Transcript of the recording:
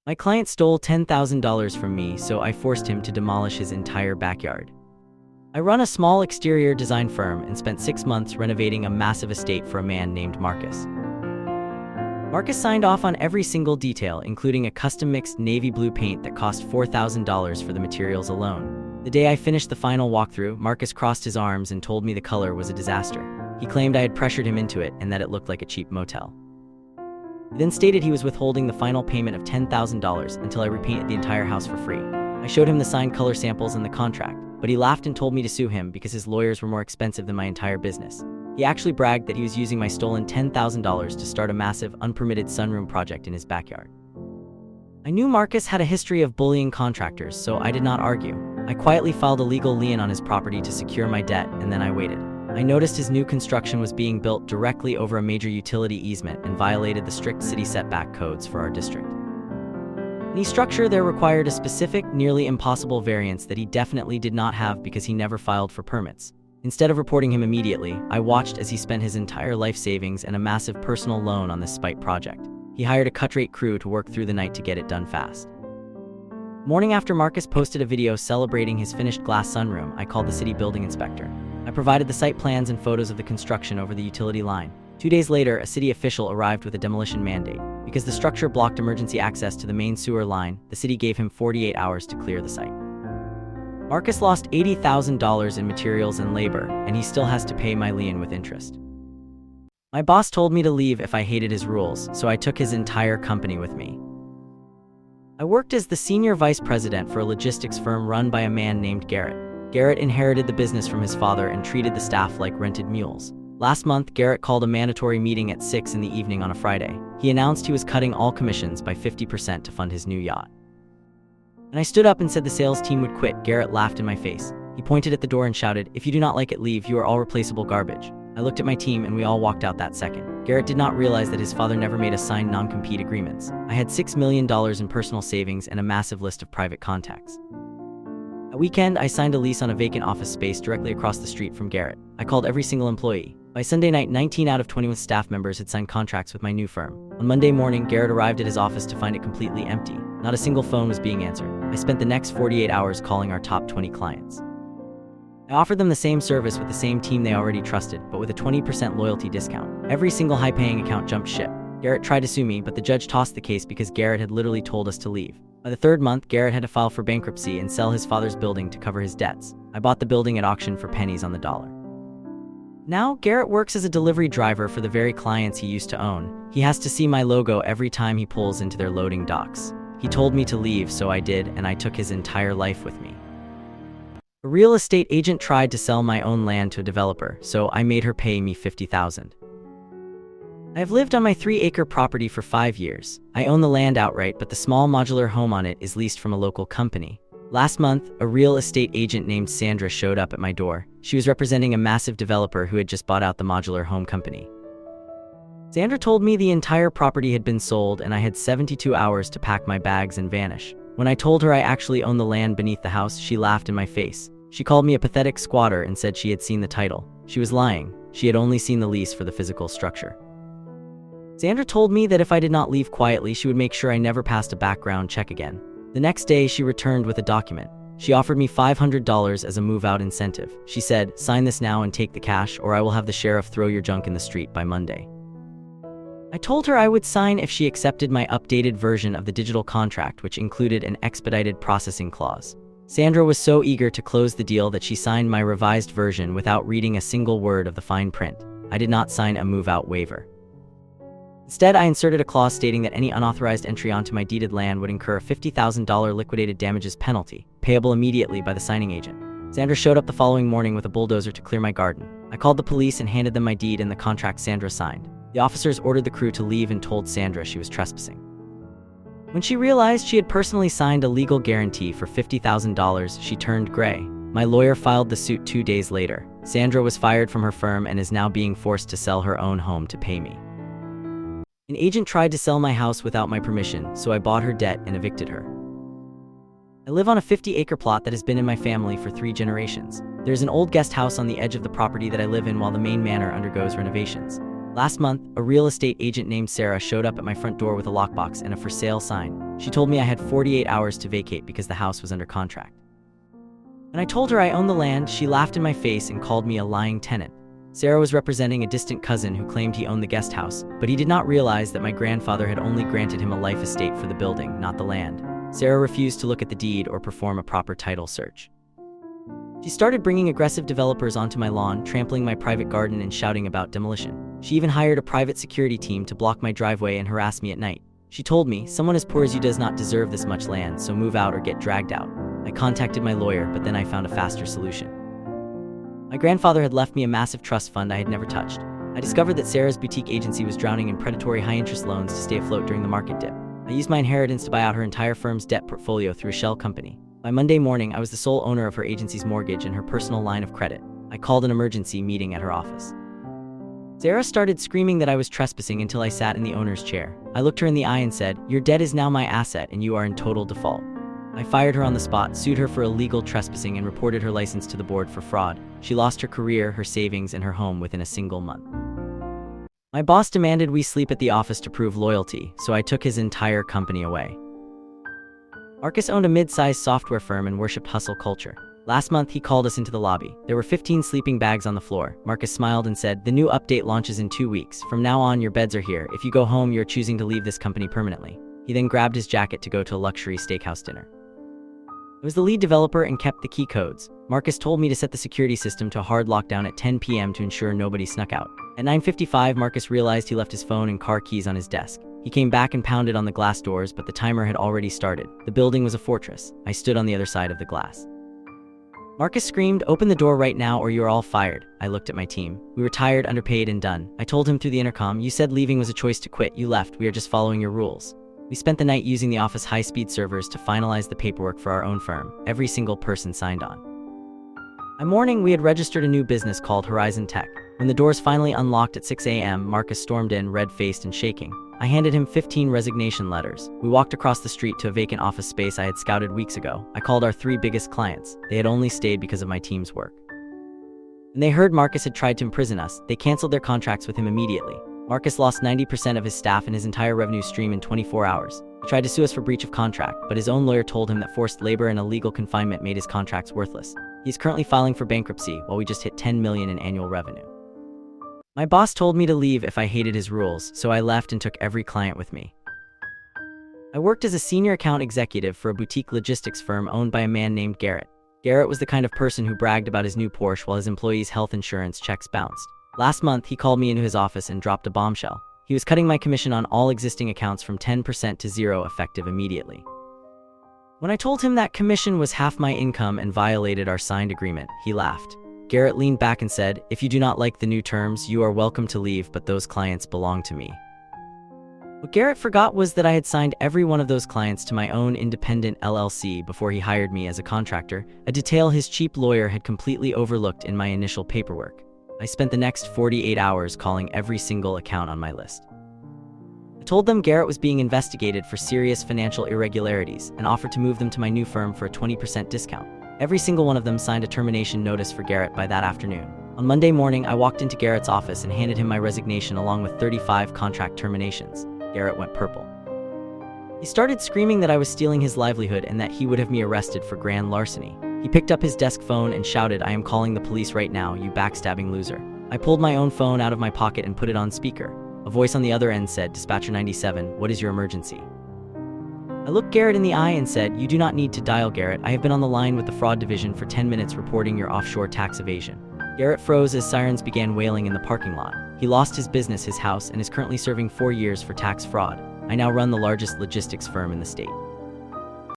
My client stole $10,000 from me, so I forced him to demolish his entire backyard. I run a small exterior design firm and spent 6 months renovating a massive estate for a man named Marcus. Marcus signed off on every single detail, including a custom mixed navy blue paint that cost $4,000 for the materials alone. The day I finished the final walkthrough, Marcus crossed his arms and told me the color was a disaster. He claimed I had pressured him into it and that it looked like a cheap motel. He then stated he was withholding the final payment of $10,000 until I repainted the entire house for free. I showed him the signed color samples and the contract, but he laughed and told me to sue him because his lawyers were more expensive than my entire business. He actually bragged that he was using my stolen $10,000 to start a massive, unpermitted sunroom project in his backyard. I knew Marcus had a history of bullying contractors, so I did not argue. I quietly filed a legal lien on his property to secure my debt, and then I waited. I noticed his new construction was being built directly over a major utility easement and violated the strict city setback codes for our district. Any structure there required a specific, nearly impossible variance that he definitely did not have because he never filed for permits. Instead of reporting him immediately, I watched as he spent his entire life savings and a massive personal loan on this spite project. He hired a cut-rate crew to work through the night to get it done fast. Morning after Marcus posted a video celebrating his finished glass sunroom, I called the city building inspector. I provided the site plans and photos of the construction over the utility line. 2 days later, a city official arrived with a demolition mandate. Because the structure blocked emergency access to the main sewer line, the city gave him 48 hours to clear the site. Marcus lost $80,000 in materials and labor, and he still has to pay my lien with interest. My boss told me to leave if I hated his rules, so I took his entire company with me. I worked as the senior vice president for a logistics firm run by a man named Garrett. Garrett inherited the business from his father and treated the staff like rented mules. Last month, Garrett called a mandatory meeting at 6 in the evening on a Friday. He announced he was cutting all commissions by 50% to fund his new yacht. When I stood up and said the sales team would quit, Garrett laughed in my face. He pointed at the door and shouted, "If you do not like it, leave. You are all replaceable garbage." I looked at my team and we all walked out that second. Garrett did not realize that his father never made us sign non-compete agreements. I had $6 million in personal savings and a massive list of private contacts. At weekend, I signed a lease on a vacant office space directly across the street from Garrett. I called every single employee. By Sunday night, 19 out of 21 staff members had signed contracts with my new firm. On Monday morning, Garrett arrived at his office to find it completely empty. Not a single phone was being answered. I spent the next 48 hours calling our top 20 clients. I offered them the same service with the same team they already trusted, but with a 20% loyalty discount. Every single high-paying account jumped ship. Garrett tried to sue me, but the judge tossed the case because Garrett had literally told us to leave. By the third month, Garrett had to file for bankruptcy and sell his father's building to cover his debts. I bought the building at auction for pennies on the dollar. Now, Garrett works as a delivery driver for the very clients he used to own. He has to see my logo every time he pulls into their loading docks. He told me to leave, so I did, and I took his entire life with me. A real estate agent tried to sell my own land to a developer, so I made her pay me $50,000. I have lived on my 3-acre property for 5 years. I own the land outright, but the small modular home on it is leased from a local company. Last month, a real estate agent named Sandra showed up at my door. She was representing a massive developer who had just bought out the modular home company. Sandra told me the entire property had been sold and I had 72 hours to pack my bags and vanish. When I told her I actually owned the land beneath the house, she laughed in my face. She called me a pathetic squatter and said she had seen the title. She was lying. She had only seen the lease for the physical structure. Sandra told me that if I did not leave quietly, she would make sure I never passed a background check again. The next day, she returned with a document. She offered me $500 as a move-out incentive. She said, "Sign this now and take the cash, or I will have the sheriff throw your junk in the street by Monday." I told her I would sign if she accepted my updated version of the digital contract, which included an expedited processing clause. Sandra was so eager to close the deal that she signed my revised version without reading a single word of the fine print. I did not sign a move-out waiver. Instead, I inserted a clause stating that any unauthorized entry onto my deeded land would incur a $50,000 liquidated damages penalty, payable immediately by the signing agent. Sandra showed up the following morning with a bulldozer to clear my garden. I called the police and handed them my deed and the contract Sandra signed. The officers ordered the crew to leave and told Sandra she was trespassing. When she realized she had personally signed a legal guarantee for $50,000, she turned gray. My lawyer filed the suit 2 days later. Sandra was fired from her firm and is now being forced to sell her own home to pay me. An agent tried to sell my house without my permission, so I bought her debt and evicted her. I live on a 50-acre plot that has been in my family for 3 generations. There's an old guest house on the edge of the property that I live in while the main manor undergoes renovations. Last month, a real estate agent named Sarah showed up at my front door with a lockbox and a for sale sign. She told me I had 48 hours to vacate because the house was under contract. When I told her I owned the land, she laughed in my face and called me a lying tenant. Sarah was representing a distant cousin who claimed he owned the guest house, but he did not realize that my grandfather had only granted him a life estate for the building, not the land. Sarah refused to look at the deed or perform a proper title search. She started bringing aggressive developers onto my lawn, trampling my private garden and shouting about demolition. She even hired a private security team to block my driveway and harass me at night. She told me, "Someone as poor as you does not deserve this much land, so move out or get dragged out." I contacted my lawyer, but then I found a faster solution. My grandfather had left me a massive trust fund I had never touched. I discovered that Sarah's boutique agency was drowning in predatory high-interest loans to stay afloat during the market dip. I used my inheritance to buy out her entire firm's debt portfolio through a shell company. By Monday morning, I was the sole owner of her agency's mortgage and her personal line of credit. I called an emergency meeting at her office. Sarah started screaming that I was trespassing until I sat in the owner's chair. I looked her in the eye and said, "Your debt is now my asset and you are in total default." I fired her on the spot, sued her for illegal trespassing, and reported her license to the board for fraud. She lost her career, her savings, and her home within a single month. My boss demanded we sleep at the office to prove loyalty, so I took his entire company away. Marcus owned a mid-sized software firm and worshipped hustle culture. Last month, he called us into the lobby. There were 15 sleeping bags on the floor. Marcus smiled and said, "The new update launches in 2 weeks. From now on, your beds are here. If you go home, you're choosing to leave this company permanently." He then grabbed his jacket to go to a luxury steakhouse dinner. I was the lead developer and kept the key codes. Marcus told me to set the security system to a hard lockdown at 10 p.m. to ensure nobody snuck out. At 9:55, Marcus realized he left his phone and car keys on his desk. He came back and pounded on the glass doors, but the timer had already started. The building was a fortress. I stood on the other side of the glass. Marcus screamed, "Open the door right now or you're all fired." I looked at my team. We were tired, underpaid, and done. I told him through the intercom, "You said leaving was a choice to quit. You left. We are just following your rules." We spent the night using the office high-speed servers to finalize the paperwork for our own firm. Every single person signed on. That morning, we had registered a new business called Horizon Tech. When the doors finally unlocked at 6 a.m., Marcus stormed in, red-faced and shaking. I handed him 15 resignation letters. We walked across the street to a vacant office space I had scouted weeks ago. I called our 3 biggest clients. They had only stayed because of my team's work. When they heard Marcus had tried to imprison us, they canceled their contracts with him immediately. Marcus lost 90% of his staff and his entire revenue stream in 24 hours. He tried to sue us for breach of contract, but his own lawyer told him that forced labor and illegal confinement made his contracts worthless. He's currently filing for bankruptcy while we just hit $10 million in annual revenue. My boss told me to leave if I hated his rules, so I left and took every client with me. I worked as a senior account executive for a boutique logistics firm owned by a man named Garrett. Garrett was the kind of person who bragged about his new Porsche while his employees' health insurance checks bounced. Last month, he called me into his office and dropped a bombshell. He was cutting my commission on all existing accounts from 10% to 0% effective immediately. When I told him that commission was half my income and violated our signed agreement, he laughed. Garrett leaned back and said, "If you do not like the new terms, you are welcome to leave, but those clients belong to me." What Garrett forgot was that I had signed every one of those clients to my own independent LLC before he hired me as a contractor, a detail his cheap lawyer had completely overlooked in my initial paperwork. I spent the next 48 hours calling every single account on my list. I told them Garrett was being investigated for serious financial irregularities and offered to move them to my new firm for a 20% discount. Every single one of them signed a termination notice for Garrett by that afternoon. On Monday morning, I walked into Garrett's office and handed him my resignation along with 35 contract terminations. Garrett went purple. He started screaming that I was stealing his livelihood and that he would have me arrested for grand larceny. He picked up his desk phone and shouted, "I am calling the police right now, you backstabbing loser." I pulled my own phone out of my pocket and put it on speaker. A voice on the other end said, "Dispatcher 97, what is your emergency?" I looked Garrett in the eye and said, "You do not need to dial, Garrett. I have been on the line with the fraud division for 10 minutes reporting your offshore tax evasion." Garrett froze as sirens began wailing in the parking lot. He lost his business, his house, and is currently serving 4 years for tax fraud. I now run the largest logistics firm in the state.